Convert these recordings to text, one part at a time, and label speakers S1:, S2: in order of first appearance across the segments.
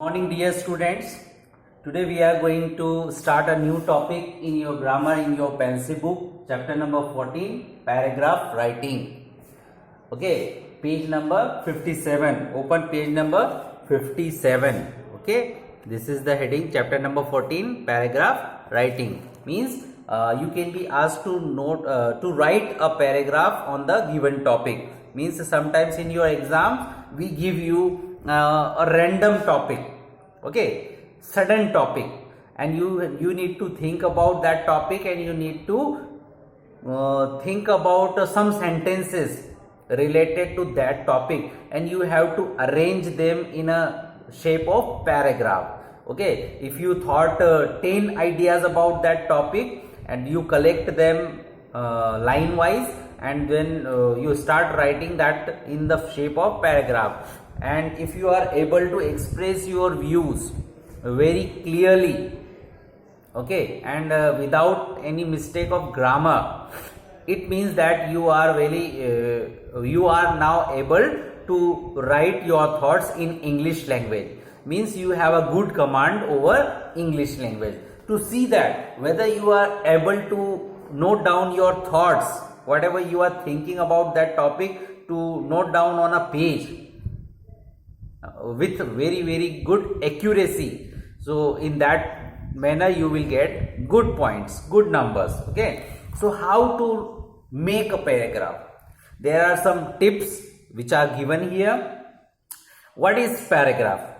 S1: Morning dear students. Today we are going to start a new topic in your grammar in your pencil book, chapter number 14, paragraph writing. Okay, page number 57. Open page number 57. Okay, this is the heading, chapter number 14, paragraph writing. Means you can be asked to write a paragraph on the given topic. Means sometimes in your exam we give you a random topic, okay, sudden topic, and you need to think about that topic, and you need to think about some sentences related to that topic, and you have to arrange them in a shape of paragraph. Okay, if you thought 10 ideas about that topic and you collect them line wise, and then you start writing that in the shape of paragraph. And if you are able to express your views very clearly, okay, and without any mistake of grammar, it means that you are you are now able to write your thoughts in English language. Means you have a good command over English language. To see that whether you are able to note down your thoughts, whatever you are thinking about that topic, to note down on a page with very good accuracy. So in that manner you will get good points, good numbers. Okay, so how to make a paragraph? There are some tips which are given here. What is paragraph?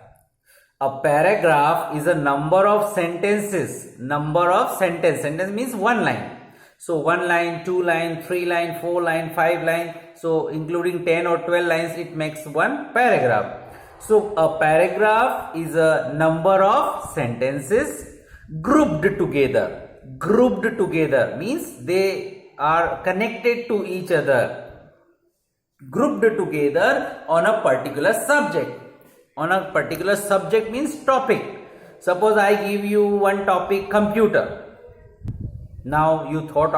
S1: A paragraph is a number of sentences. Sentence means one line. So one line, two line, three line, four line, five line. So including 10 or 12 lines, it makes one paragraph. So a paragraph is a number of sentences grouped together. Grouped together means they are connected to each other. Grouped together on a particular subject. On a particular subject means topic. Suppose I give you one topic, computer. Now you thought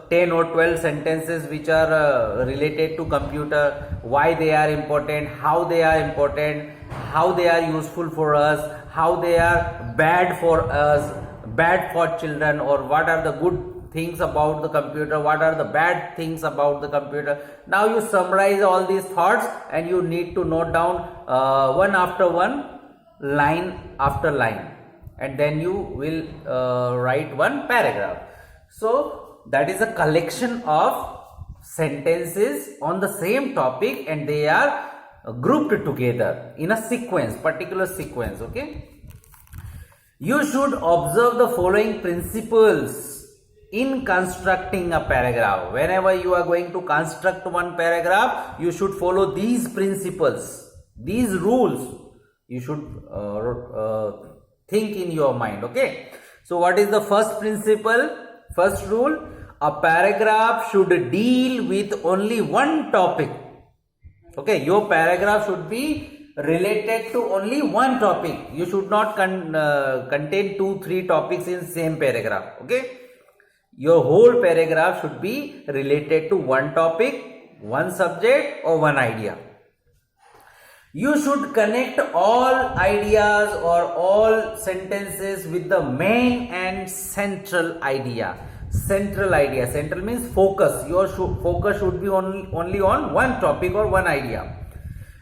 S1: 10 or 12 sentences which are related to computer, why they are important, how they are important, how they are useful for us, how they are bad for us, bad for children, or what are the good things about the computer, what are the bad things about the computer. Now you summarize all these thoughts and you need to note down one after one, line after line, and then you will write one paragraph. So that is a collection of sentences on the same topic, and they are grouped together in a sequence, particular sequence. Okay, you should observe the following principles in constructing a paragraph. Whenever you are going to construct one paragraph, you should follow these principles, these rules. You should think in your mind. Okay, so what is the first principle, first rule? A paragraph should deal with only one topic. Okay, your paragraph should be related to only one topic. You should not contain 2-3 topics in same paragraph. Okay, your whole paragraph should be related to one topic, one subject, or one idea. You should connect all ideas or all sentences with the main and central idea. Central means focus. Your focus should be only on one topic or one idea.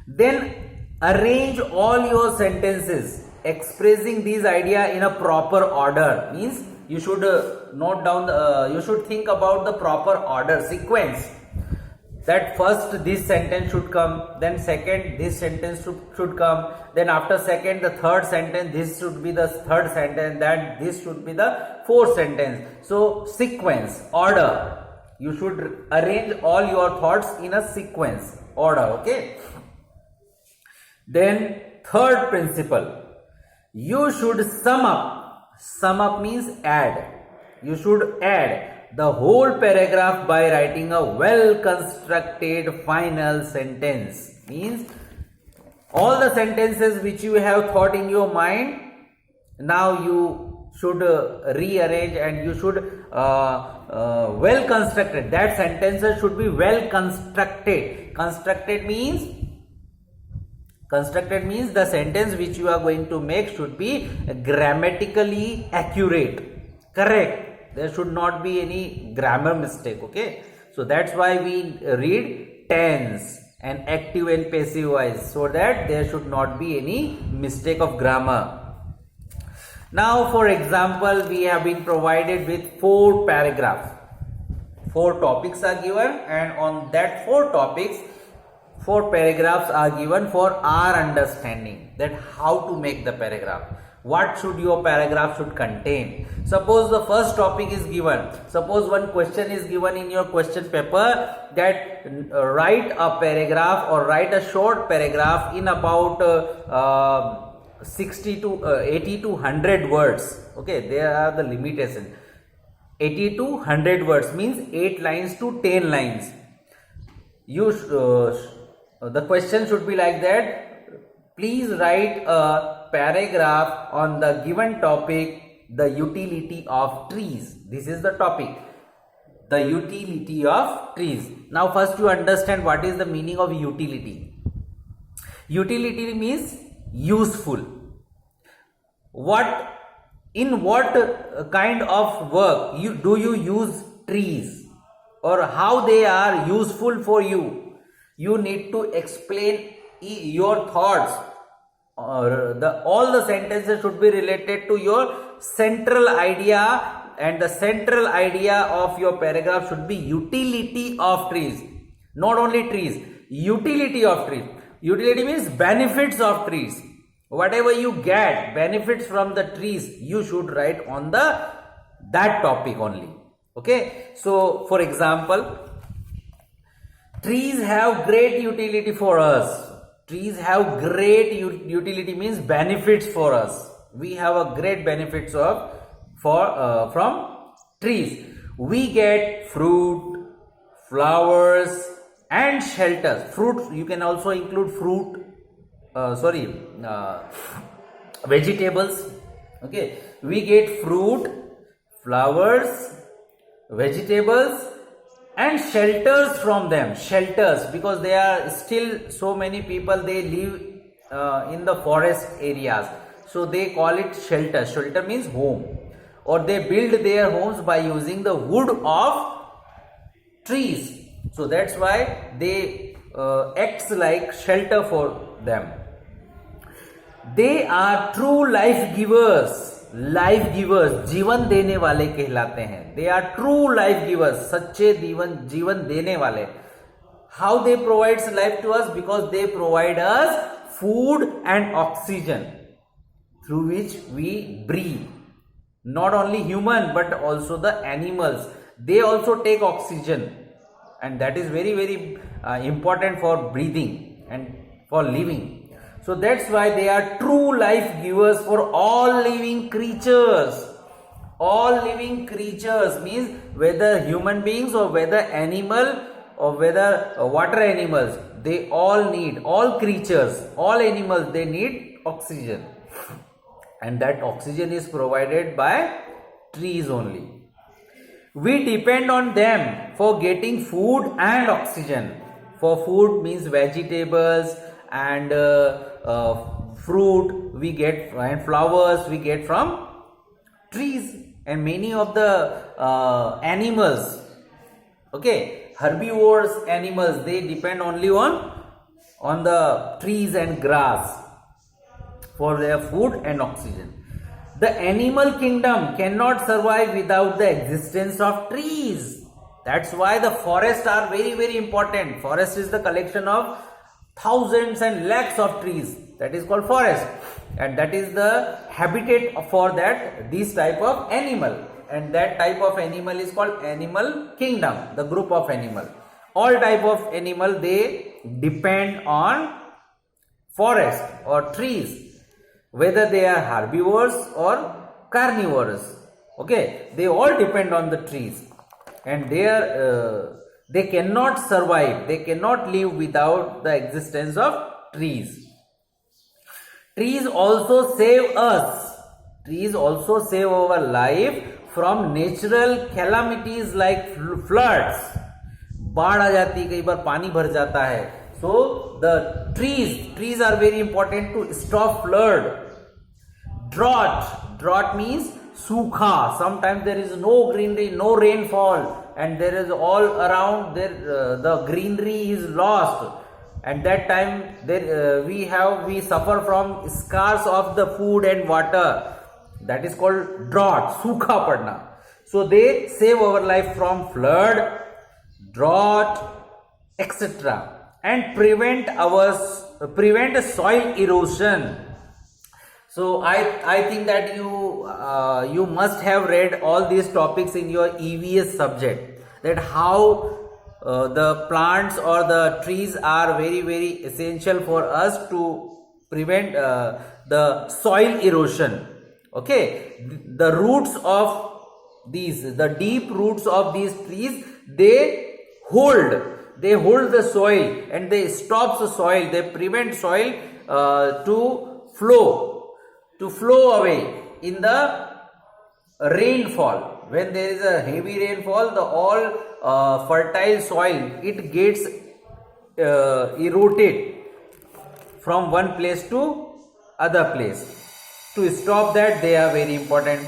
S1: Then arrange all your sentences expressing these idea in a proper order. Means you should note down you should think about the proper order, sequence. That first this sentence should come, then second this sentence should come, then after second the third sentence, this should be the third sentence, then this should be the fourth sentence. So sequence, order. You should arrange all your thoughts in a sequence, order. Okay. Then third principle, you should sum up. Sum up means add. You should add the whole paragraph by writing a well constructed final sentence. Means all the sentences which you have thought in your mind, now you should rearrange, and you should well constructed. That sentences should be well constructed. Constructed means Constructed means the sentence which you are going to make should be grammatically accurate, correct. There should not be any grammar mistake. Okay, so that's why we read tense and active and passive voice, so that there should not be any mistake of grammar. Now, for example, we have been provided with 4 paragraphs. 4 topics are given, and on that 4 topics, 4 paragraphs are given for our understanding, that how to make the paragraph, what should your paragraph should contain. Suppose the first topic is given, suppose one question is given in your question paper, that write a paragraph or write a short paragraph in about 60 to 80 to 100 words. Okay, there are the limitations. 80 to 100 words means 8 lines to 10 lines. The question should be like that. Please write a paragraph on the given topic, the utility of trees. This is the topic, the utility of trees. Now first you understand what is the meaning of utility. Utility means useful. In what kind of work do you use trees, or how they are useful for you? You need to explain your thoughts. All the sentences should be related to your central idea, and the central idea of your paragraph should be utility of trees. Not only trees, utility of trees. Utility means benefits of trees. Whatever you get benefits from the trees, you should write on that topic only. Okay, so for example, trees have great utility for us. Trees have great utility means benefits for us. We have a great benefits from trees. We get fruit, flowers, and shelters. Fruit, you can also include fruit. Vegetables. Okay, we get fruit, flowers, vegetables, and shelters from them. Shelters, because there are still so many people, they live in the forest areas, so they call it shelter. Shelter means home, or they build their homes by using the wood of trees. So that's why they acts like shelter for them. They are true life givers. Life givers, जीवन देने वाले कहलाते हैं. They are true life givers, सच्चे जीवन देने वाले. How they provides life to us? Because they provide us food and oxygen through which we breathe. Not only human but also the animals, they also take oxygen, and that is very important for breathing and for living. So that's why they are true life givers for all living creatures. All living creatures means whether human beings or whether animal or whether water animals, they all need, all creatures, all animals, they need oxygen, and that oxygen is provided by trees only. We depend on them for getting food and oxygen. For food means vegetables and fruit we get, and flowers we get from trees, and many of the animals, okay, herbivores animals, they depend only on the trees and grass for their food and oxygen. The animal kingdom cannot survive without the existence of trees. That's why the forests are very important. Forest is the collection of thousands and lakhs of trees. That is called forest, and that is the habitat for this type of animal, and that type of animal is called animal kingdom, the group of animal. All type of animal, they depend on forest or trees, whether they are herbivores or carnivores. Okay, they all depend on the trees, and they cannot survive, they cannot live without the existence of trees. Trees also save us. Trees also save our life from natural calamities like floods. बाढ़ आ जाती, कई बार पानी भर जाता है, So the trees are very important to stop flood. Drought means sukha. Sometimes there is no greenery, no rainfall, and there is all around there the greenery is lost. At that time, there we suffer from scarce of the food and water. That is called drought, sukha padna. So they save our life from flood, drought, etc., and prevent soil erosion. So I think that you must have read all these topics in your EVS subject, that how the plants or the trees are very very essential for us to prevent the soil erosion. Okay, the deep roots of these trees, they hold the soil and they stop the soil, they prevent soil to flow away in the rainfall. When there is a heavy rainfall, the all fertile soil, it gets eroded from one place to other place. To stop that, they are very important.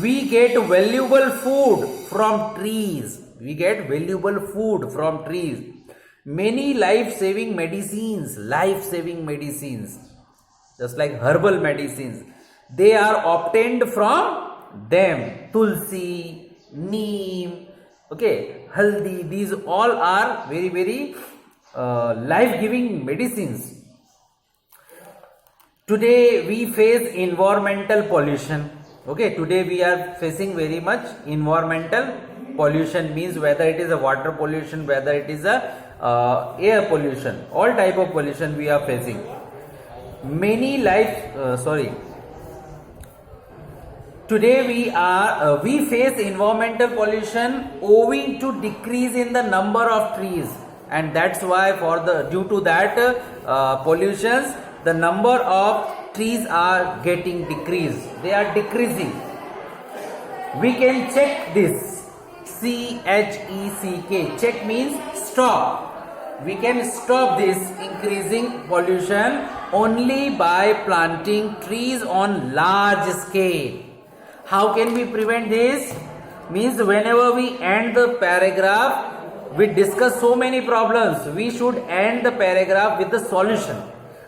S1: We get valuable food from trees. Many life-saving medicines, just like herbal medicines, they are obtained from them. Tulsi, neem, okay, haldi, these all are very very life-giving medicines. Today we face environmental pollution. Okay, today we are facing very much environmental pollution, means whether it is a water pollution, whether it is a air pollution, all type of pollution we are facing. Today we face environmental pollution owing to decrease in the number of trees, and that's why due to that pollutions, the number of trees are getting decreased. They are decreasing. We can check this. CHECK. Check means stop. We can stop this increasing pollution only by planting trees on large scale. How can we prevent this? Means whenever we end the paragraph, we discuss so many problems. We should end the paragraph with the solution.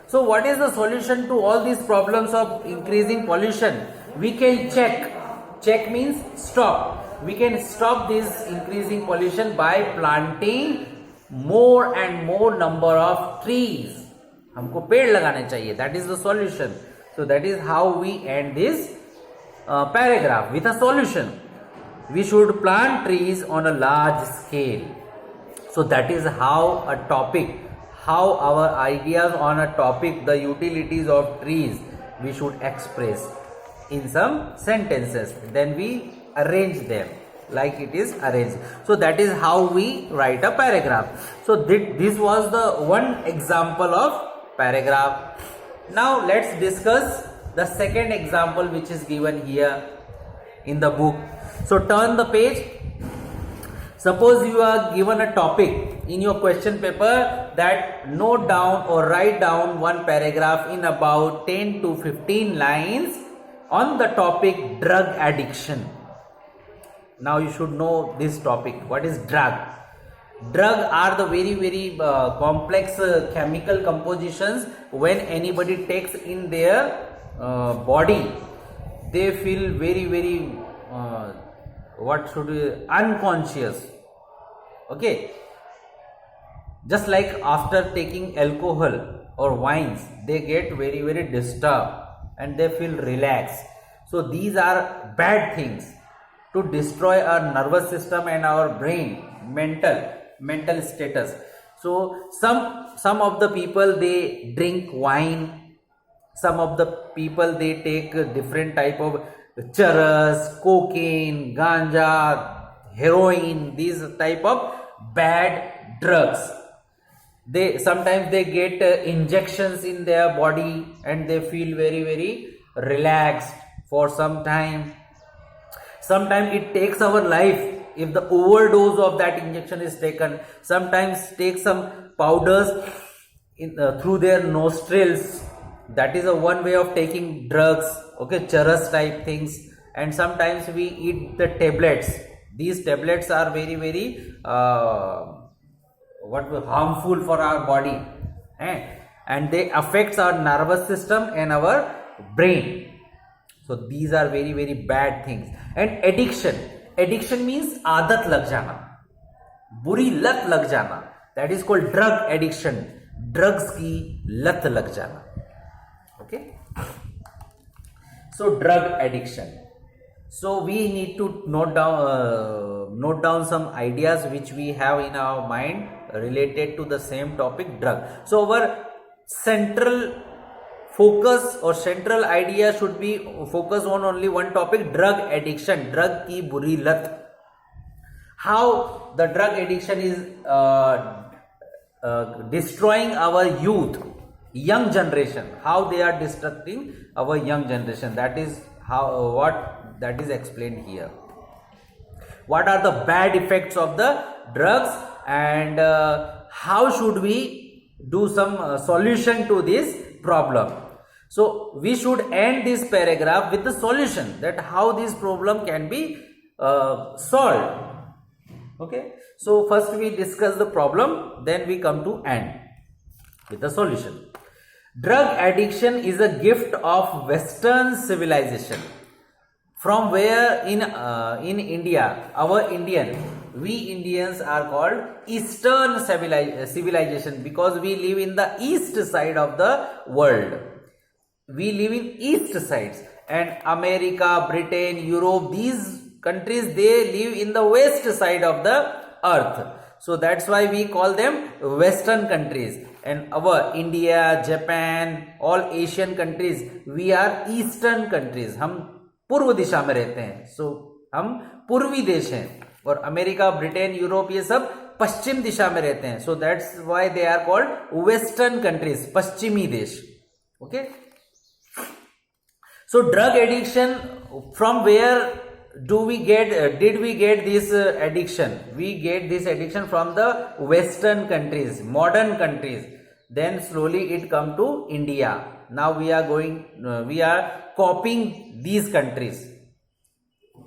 S1: So what is the solution to all these problems of increasing pollution? We can check. Check means stop. We can stop this increasing pollution by planting more and more number of trees. हमको पेड़ लगाने चाहिए. That is the solution. So that is how we end this paragraph with a solution. We should plant trees on a large scale. So that is how our ideas on a topic, the utilities of trees, we should express in some sentences. Then we arrange them like it is arranged. So that is how we write a paragraph. So this was the one example of paragraph. Now let's discuss the second example which is given here in the book. So turn the page. Suppose you are given a topic in your question paper that note down or write down one paragraph in about 10 to 15 lines on the topic drug addiction. Now you should know this topic. What is drug? Drug are the very very complex chemical compositions. When anybody takes in their body, they feel very very unconscious. Okay, just like after taking alcohol or wines, they get very very disturbed and they feel relaxed. So these are bad things to destroy our nervous system and our brain, mental status. So some of the people, they drink wine, some of the people they take different type of charas, cocaine, ganja, heroin, these type of bad drugs. Sometimes they get injections in their body and they feel very very relaxed for some time. Sometimes it takes our life if the overdose of that injection is taken. Sometimes take some powders through their nostrils. That is a one way of taking drugs, okay, charas type things. And sometimes we eat the tablets. These tablets are very very harmful for our body, and they affects our nervous system and our brain. So these are very very bad things. And addiction means आदत लग जाना, बुरी लत लग जाना. That is called drug addiction. Drugs की लत लग जाना. Okay, so drug addiction. So we need to note down some ideas which we have in our mind related to the same topic, drug. So our central focus or central idea should be focus on only one topic, drug addiction, drug की बुरी लत. How the drug addiction is destroying our youth, young generation, how they are destructing our young generation. That is how that is explained here. What are the bad effects of the drugs, and how should we do some solution to this problem. So we should end this paragraph with the solution, that how this problem can be solved. Okay, so first we discuss the problem, then we come to end with the solution. Drug addiction is a gift of Western civilization, from where in India, we Indians are called Eastern civilization, because we live in the east side of the world. We live in east sides, and America, Britain, Europe, these countries, they live in the west side of the earth. So that's why we call them Western countries. And our India, Japan, all Asian countries, we are Eastern countries. हम पूर्व दिशा में रहते हैं. So हम पूर्वी देश हैं. और अमेरिका, ब्रिटेन, यूरोप, ये सब पश्चिम दिशा में रहते हैं. So that's why they are called Western countries, पश्चिमी देश. Okay. So drug addiction, from where did we get this addiction? We get this addiction from the Western countries, modern countries. Then slowly it come to India. Now we are copying these countries.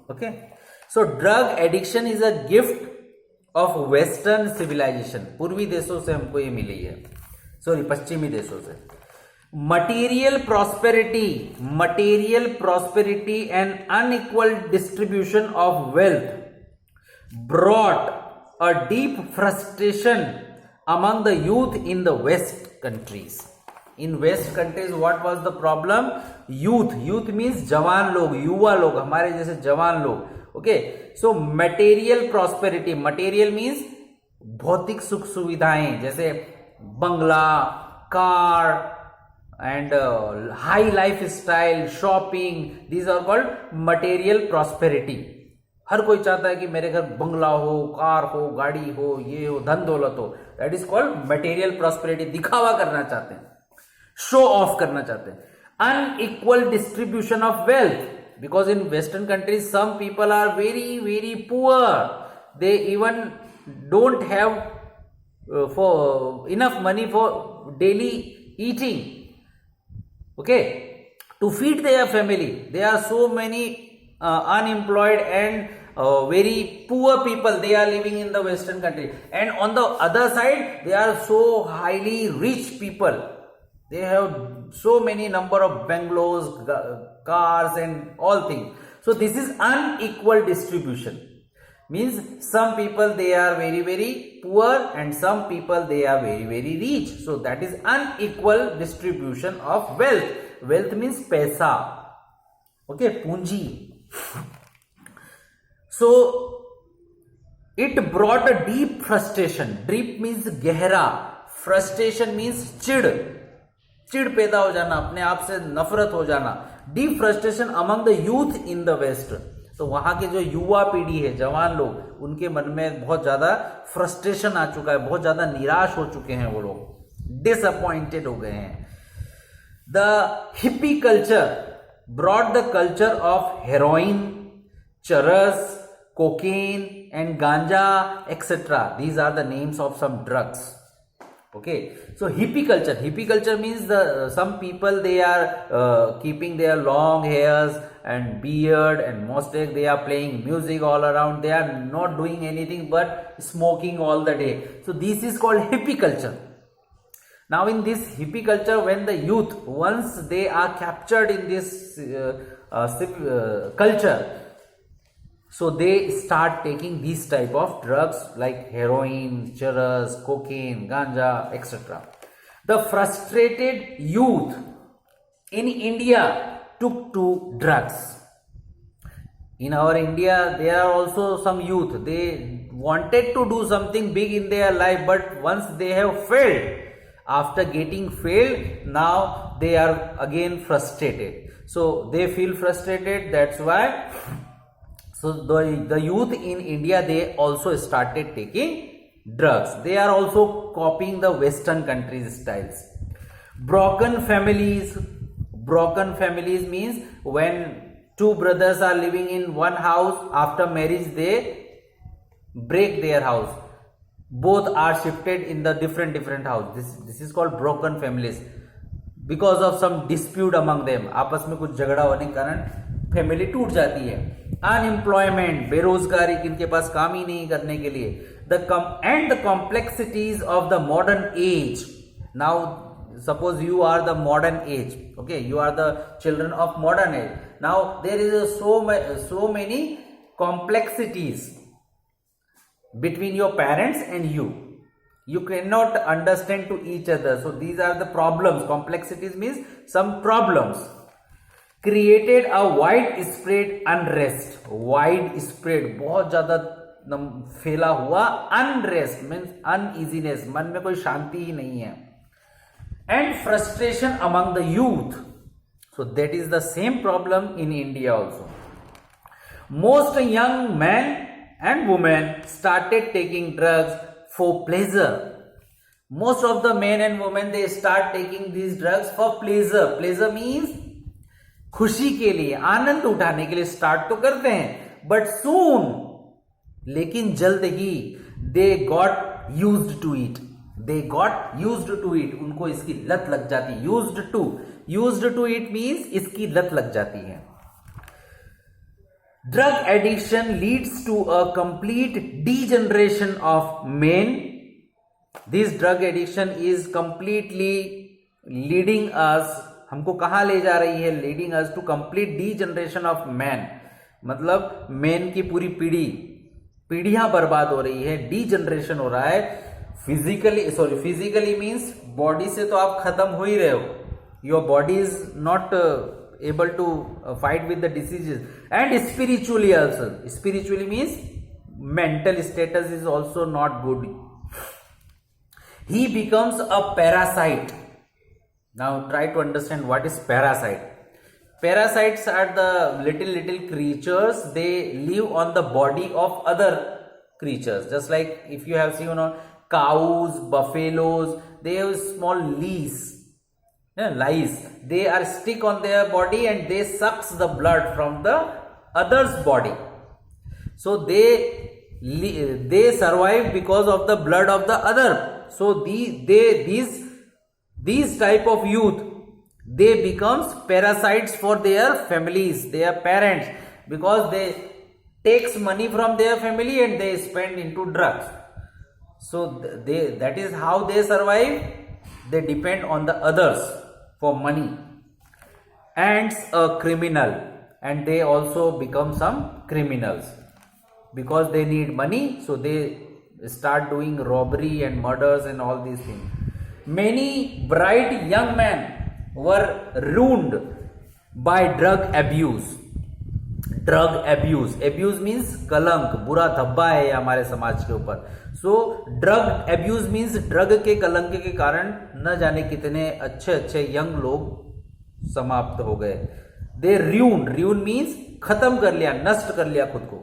S1: Okay, so drug addiction is a gift of Western civilization. पूर्वी देशों से हमको ये मिली है, sorry पश्चिमी देशों से. Material prosperity and unequal distribution of wealth brought a deep frustration among the youth in the West countries. In West countries, what was the problem? Youth means जवान लोग, युवा लोग, हमारे जैसे जवान लोग. Okay, so material prosperity, material means भौतिक सुख सुविधाएं, जैसे बंगला, car, and high lifestyle, shopping, these are called material prosperity. हर कोई चाहता है कि मेरे घर बंगला हो, कार हो, गाड़ी हो, ये हो, धन दौलत हो. That is called material prosperity. दिखावा करना चाहते हैं, show off करना चाहते हैं. Unequal distribution of wealth, because in Western countries some people are very very poor. They even don't have for enough money for daily eating. Okay, to feed their family. There are so many unemployed and very poor people. They are living in the Western country, and on the other side, they are so highly rich people. They have so many number of bungalows, cars, and all things. So this is unequal distribution. Means some people they are very very poor, and some people they are very very rich. So that is unequal distribution of wealth. Wealth means पैसा. Okay, पूंजी. So it brought a deep frustration. Deep means गहरा. Frustration means चिड़ पैदा हो जाना, अपने आप से नफरत हो जाना. Deep frustration among the youth in the West. तो वहां के जो युवा पीढ़ी है, जवान लोग, उनके मन में बहुत ज्यादा फ्रस्ट्रेशन आ चुका है, बहुत ज्यादा निराश हो चुके हैं, वो लोग डिसअपॉइंटेड हो गए हैं. The hippie culture brought the culture of heroin, charas, cocaine and ganja etcetera. These are the names of some drugs. Okay, so hippie culture means some people, they are keeping their long hairs and beard and mustache. They are playing music all around. They are not doing anything but smoking all the day. So this is called hippie culture. Now in this hippie culture, when the youth, once they are captured in this culture, so they start taking these type of drugs like heroin, charas, cocaine, ganja, etc. The frustrated youth in India took to drugs. In our India, there are also some youth, they wanted to do something big in their life, but once they have failed, after getting failed, now they are again frustrated. So they feel frustrated, that's why. So the youth in India, they also started taking drugs. They are also copying the Western countries' styles. Broken families means when two brothers are living in one house, after marriage they break their house. Both are shifted in the different house. This is called broken families. Because of some dispute among them, आपस में कुछ झगड़ा होने के कारण family टूट जाती है. अनएम्प्लॉयमेंट, बेरोजगारी, किनके पास काम ही नहीं करने के लिए. The complexities of the modern age. Now suppose you are the modern age, okay, you are the children of modern age. Now there is so many complexities between your parents and you cannot understand to each other. So these are the problems. Complexities means some problems. Created a widespread unrest. Widespread, बहुत ज्यादा फैला हुआ. Unrest means uneasiness, मन में कोई शांति ही नहीं है. And frustration among the youth. So that is the same problem in India also. Most young men and women started taking drugs for pleasure. Most of the men and women, they start taking these drugs for pleasure. Pleasure means खुशी के लिए, आनंद उठाने के लिए start तो करते हैं, but soon, लेकिन जल्द ही they got used to it. उनको इसकी लत लग जाती है. यूज्ड टू इट मीन्स इसकी लत लग जाती है. Drug addiction leads to a complete degeneration of men. This drug addiction is completely leading us, हमको कहां ले जा रही है? Leading us to complete degeneration of man. मतलब मैन की पूरी पीढ़ियां बर्बाद हो रही है, डीजनरेशन हो रहा है. फिजिकली मीन्स बॉडी से तो आप खत्म हो ही रहे हो. Your body is not able to fight with the diseases. And spiritually also. Spiritually means mental status is also not good. He becomes a parasite. Now try to understand what is parasite. Parasites are the little creatures. They live on the body of other creatures. Just like if you have seen cows, buffaloes, they have small lice. Lice, they are stick on their body and they sucks the blood from the other's body. So they survive because of the blood of the other. So these type of youth, they becomes parasites for their families, their parents, because they takes money from their family and they spend into drugs. So that is how they survive. They depend on the others for money. Ants a criminal, and they also become some criminals because they need money. So they start doing robbery and murders and all these things. Many bright young men were ruined by drug abuse. Abuse means कलंक, बुरा धब्बा है हमारे समाज के ऊपर. So drug abuse means drug के कलंक के कारण न जाने कितने अच्छे यंग लोग समाप्त हो गए. दे र्यून मीन्स खत्म कर लिया, नष्ट कर लिया खुद को.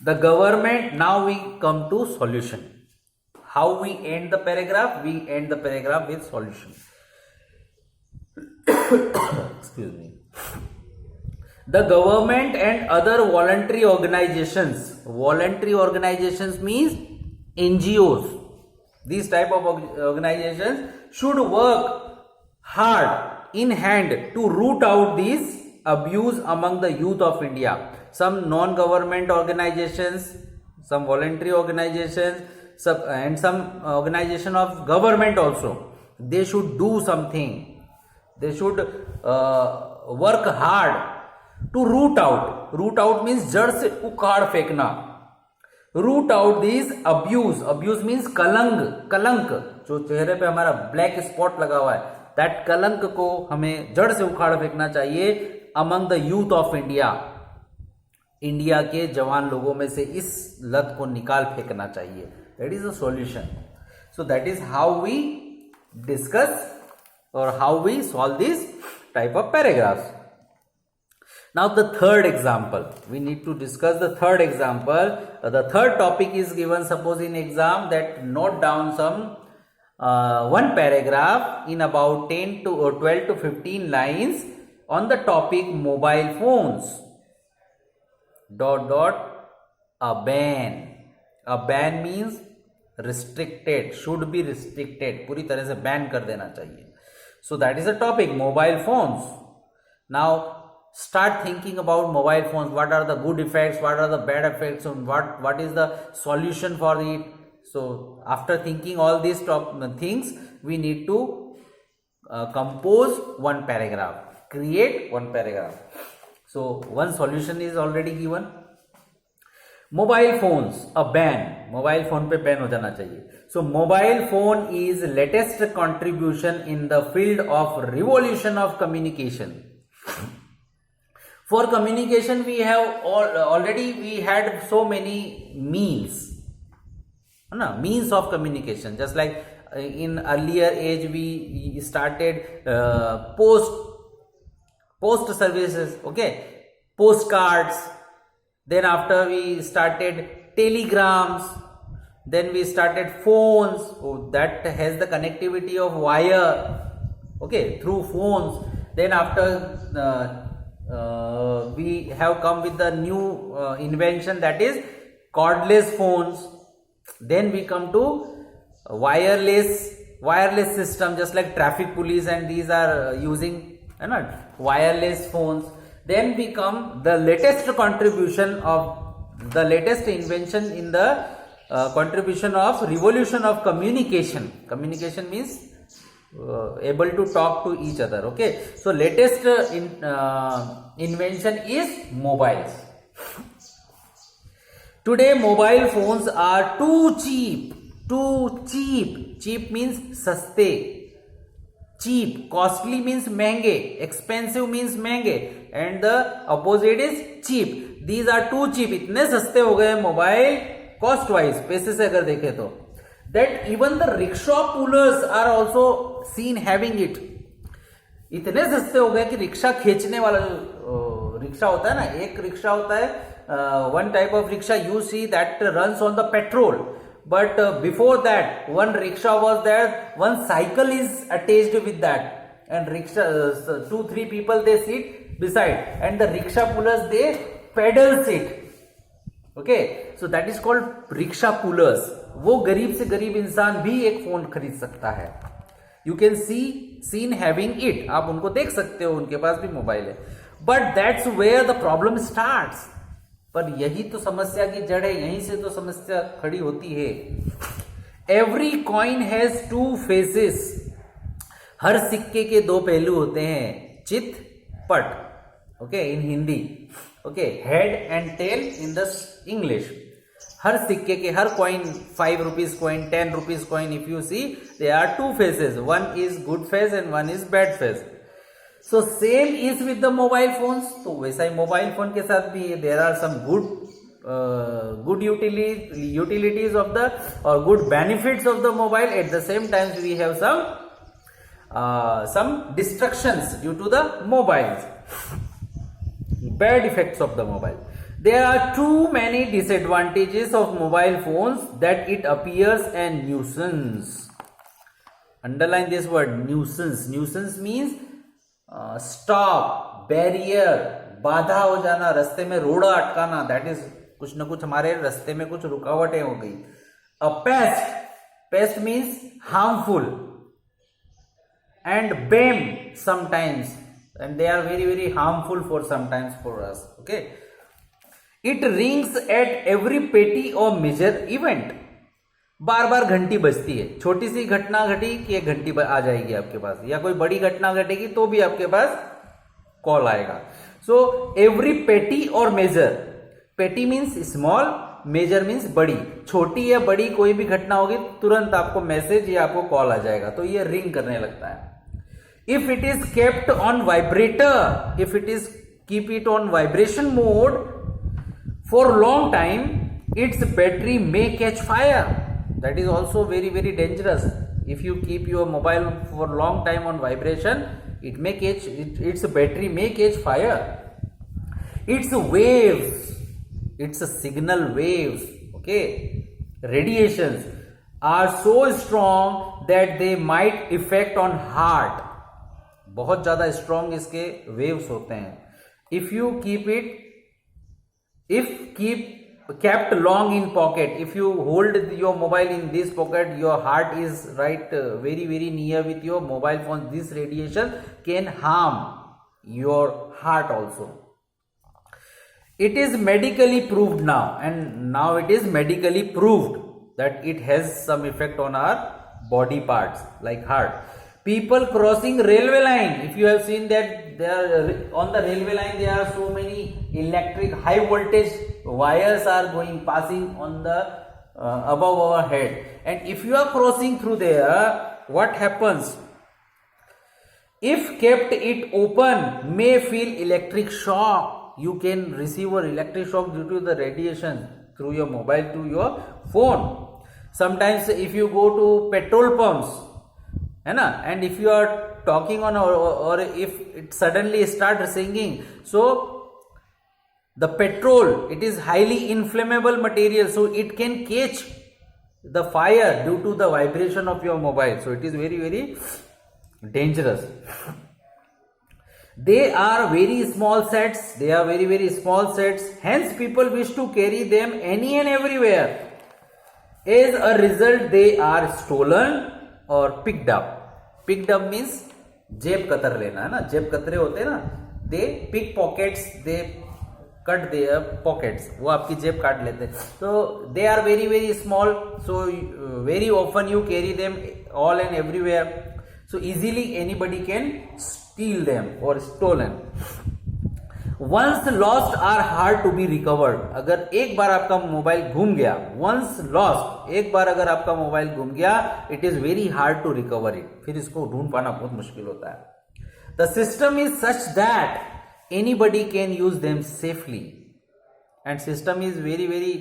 S1: The government, now we come to solution. How we end the paragraph? We end the paragraph with solution. Excuse me. The government and other voluntary organizations means NGOs. These type of organizations should work hard in hand to root out these abuse among the youth of India. Some non-government organizations, some voluntary organizations, and some organization of government also, they should do something. They should work hard to root out. Root out means जड़ से उखाड़ फेंकना. Root out this abuse. Abuse means कलंक. कलंक जो चेहरे पे हमारा ब्लैक स्पॉट लगा हुआ है, दैट कलंक को हमें जड़ से उखाड़ फेंकना चाहिए among the youth of India. India के जवान लोगों में से इस लत को निकाल फेंकना चाहिए. That is the solution. So that is how we discuss और how we solve this type of paragraphs. Now the third example, we need to discuss the third example. The third topic is given, suppose in exam, that note down some one paragraph in about 10 to or 12 to 15 lines on the topic mobile phones. ... A ban. A ban means restricted, should be restricted, पूरी तरह से ban कर देना चाहिए. So that is the topic, mobile phones. Now start thinking about mobile phones. What are the good effects, what are the bad effects, and what is the solution for it. So after thinking all these things, we need to compose one paragraph, create one paragraph. So one solution is already given. Mobile phones, a ban. Mobile phone पे ban हो जाना चाहिए. So mobile phone is latest contribution in the field of revolution of communication. For communication, we have already we had so many means, means of communication. Just like in earlier age, we started post services, okay, postcards. Then after we started telegrams. Then we started phones. Oh, that has the connectivity of wire, okay, through phones. Then after we have come with the new invention, that is cordless phones. Then we come to wireless system, just like traffic police, and these are using wireless phones. Then we come the latest contribution of the latest invention in the contribution of revolution of communication. Communication means able to talk to each other, okay. So latest invention is mobiles. Today mobile phones are too cheap. Cheap means saste. Cheap. Costly means महंगे. Expensive means महंगे, and the opposite is cheap. These are too cheap. इतने सस्ते हो गए mobile cost wise, पैसे से अगर देखें तो, that even the rickshaw pullers are also seen having it. इतने सस्ते हो गए कि रिक्शा खींचने वाला रिक्शा होता है ना, एक रिक्शा होता है, one type of rickshaw you see that runs on the petrol, but before that one rickshaw was there, one cycle is attached with that, and rickshaw 2-3 people they sit beside, and the rickshaw pullers they pedals it, okay. So that is called rickshaw pullers. वो गरीब से गरीब इंसान भी एक phone खरीद सकता है. You can seen having it. आप उनको देख सकते हो, उनके पास भी मोबाइल है. But that's where the problem starts. पर यही तो समस्या की जड़ है, यहीं से तो समस्या खड़ी होती है. Every coin has 2 faces. हर सिक्के के 2 पहलू होते हैं. चित पट, okay, in Hindi, okay, head and tail in the English. हर सिक्के के, हर coin, 5 rupees coin, 10 rupees coin, if you see they are 2 faces. One is good face and one is bad face. So same is with the mobile phones. तो वैसा ही mobile phone के साथ भी there are some good utilities of the और good benefits of the mobile. At the same times we have some distractions due to the mobiles, bad effects of the mobile. There are too many disadvantages of mobile phones that it appears a nuisance. Underline this word, nuisance. Nuisance means stop, barrier, बाधा हो जाना, रास्ते में रोड़ा अटकाना. That is कुछ ना कुछ हमारे रास्ते में कुछ रुकावटें हो गई. A pest. Pest means harmful. And BAM sometimes, and they are very very harmful for sometimes for us. Okay, it rings at every petty or major event. बार बार घंटी बजती है, छोटी सी घटना घटी कि एक घंटी आ जाएगी आपके पास, या कोई बड़ी घटना घटेगी तो भी आपके पास कॉल आएगा. सो एवरी पेटी और मेजर, पेटी मीन्स स्मॉल, मेजर मीन्स बड़ी, छोटी या बड़ी कोई भी घटना होगी तुरंत आपको मैसेज या आपको कॉल आ जाएगा, तो ये रिंग करने लगता है. If it is kept on vibrator, if it is keep it on vibration mode for long time, it's battery may catch fire. That is also very very dangerous. If you keep your mobile for long time on vibration, it may catch its battery may catch fire. Its waves, its signal waves, okay, radiations are so strong that they might affect on heart. बहुत ज्यादा strong इसके waves होते हैं. If you keep it, if kept long in pocket, if you hold your mobile in this pocket, your heart is right very very near with your mobile phone, this radiation can harm your heart also. It is medically proved now, and now it is medically proved that it has some effect on our body parts like heart. People crossing railway line, if you have seen that there on the railway line there are so many electric high voltage wires are going passing on the above our head, and if you are crossing through there, what happens? If kept it open, may feel electric shock. You can receive an electric shock due to the radiation through your mobile to your phone. Sometimes if you go to petrol pumps, है ना, and if you are talking on or if it suddenly start singing, so the petrol, it is highly inflammable material, so it can catch the fire due to the vibration of your mobile, so it is very very dangerous. They are very small sets, they are very very small sets, hence people wish to carry them any and everywhere. As a result, they are stolen और picked up. Picked up means जेब Qatar लेना, है ना, जेब कतरे होते हैं ना, they pick pockets, they cut their pockets, वो आपकी जेब काट लेते हैं. So they are very very small, so very often you carry them all and everywhere, so easily anybody can steal them or stolen. Once lost are hard to be recovered. अगर एक बार आपका mobile घूम गया, once lost, एक बार अगर आपका mobile घूम गया, it is very hard to recover it. फिर इसको ढूंढ पाना बहुत मुश्किल होता है. The system is such that anybody can use them safely, and system is very very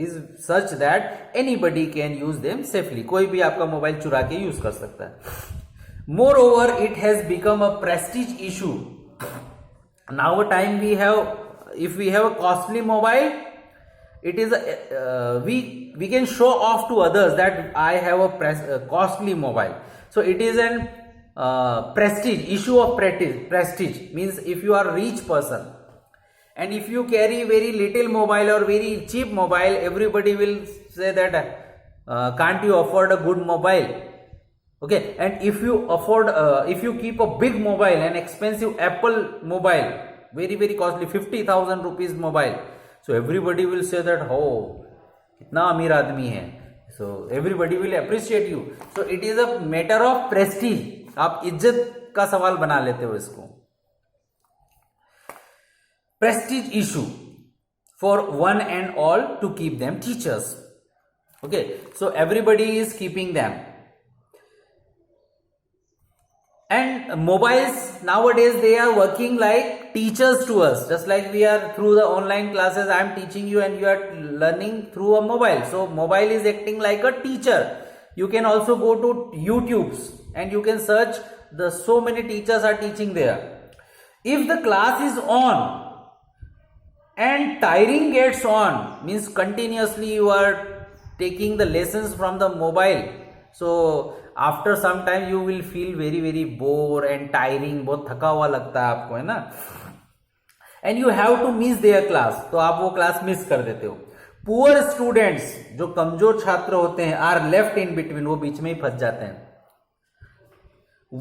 S1: is such that anybody can use them safely. कोई भी आपका मोबाइल चुरा के यूज कर सकता है. Moreover, it has become a prestige issue. Now a time we have, if we have a costly mobile, it is we can show off to others that I have a costly mobile. So it is an prestige issue of prestige means if you are a rich person and if you carry very little mobile or very cheap mobile, everybody will say that can't you afford a good mobile? Okay, and if you afford if you keep a big mobile, an expensive Apple mobile, very very costly 50,000 rupees mobile, so everybody will say that oh kitna amir aadmi hai, so everybody will appreciate you. So it is a matter of prestige, आप इज्जत का सवाल बना लेते हो इसको. Prestige issue for one and all to keep them teachers. Okay, so everybody is keeping them. And mobiles nowadays, they are working like teachers to us, just like we are through the online classes. I am teaching you and you are learning through a mobile, so mobile is acting like a teacher. You can also go to YouTube's and you can search, the so many teachers are teaching there. If the class is on and tiring gets on, means continuously you are taking the lessons from the mobile, so after some time you will feel very very bored and tiring, बहुत थका हुआ लगता है आपको, है ना, and you have to miss their class, तो आप वो क्लास मिस कर देते हो. पुअर स्टूडेंट्स, जो कमजोर छात्र होते हैं, आर लेफ्ट इन बिटवीन, वो बीच में ही फंस जाते हैं.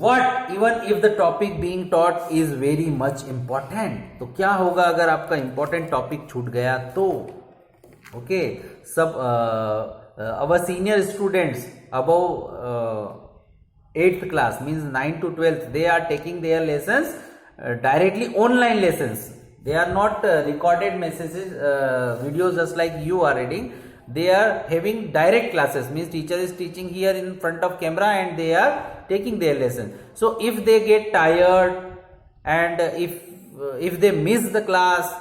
S1: What even if the topic being taught is very much important? तो क्या होगा अगर आपका important topic छूट गया तो? ओके, सब our senior students above 8th class means 9 to 12th, they are taking their lessons directly online lessons. They are not recorded messages, videos just like you are reading. They are having direct classes, means teacher is teaching here in front of camera and they are taking their lesson. So if they get tired and if they miss the class,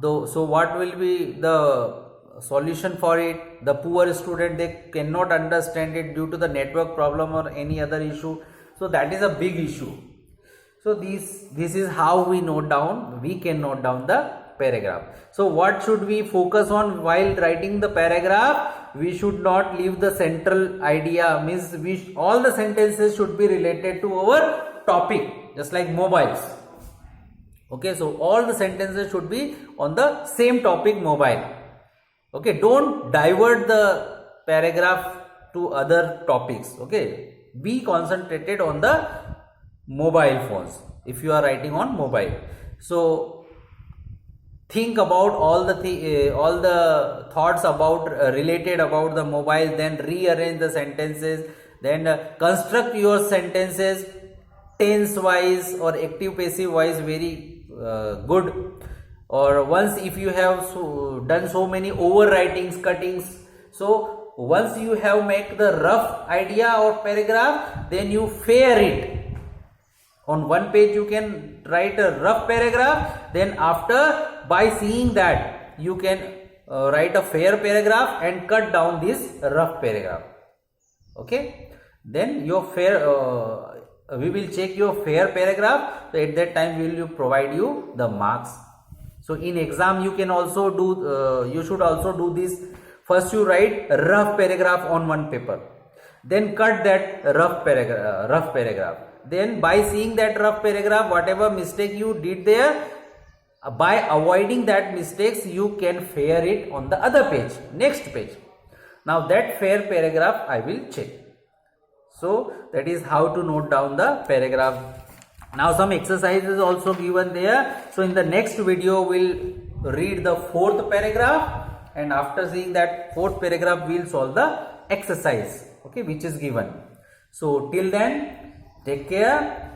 S1: though, so what will be the solution for it? The poor student, they cannot understand it due to the network problem or any other issue. So that is a big issue. So this is how we note down, we can note down the paragraph. So what should we focus on while writing the paragraph? We should not leave the central idea, means all the sentences should be related to our topic, just like mobiles. Okay, so all the sentences should be on the same topic, mobile. Okay, don't divert the paragraph to other topics. Okay, be concentrated on the mobile phones if you are writing on mobile. So think about all the thoughts about related about the mobile, then rearrange the sentences, then construct your sentences tense wise or active passive wise very good. Or once if you have done so many overwritings, cuttings, so once you have make the rough idea or paragraph, then you fair it. On one page you can write a rough paragraph, then after by seeing that you can write a fair paragraph and cut down this rough paragraph. Okay, then your fair we will check your fair paragraph, so at that time we will provide you the marks. So in exam you can also do you should also do this. First you write a rough paragraph on one paper, then cut that rough paragraph. Then by seeing that rough paragraph, whatever mistake you did there, by avoiding that mistakes, you can fair it on the other page, next page. Now that fair paragraph I will check. So that is how to note down the paragraph. Now some exercises also given there. So in the next video we'll read the 4th paragraph, and after seeing that 4th paragraph we'll solve the exercise, okay, which is given. So till then, take care.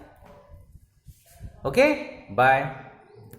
S1: Okay, bye.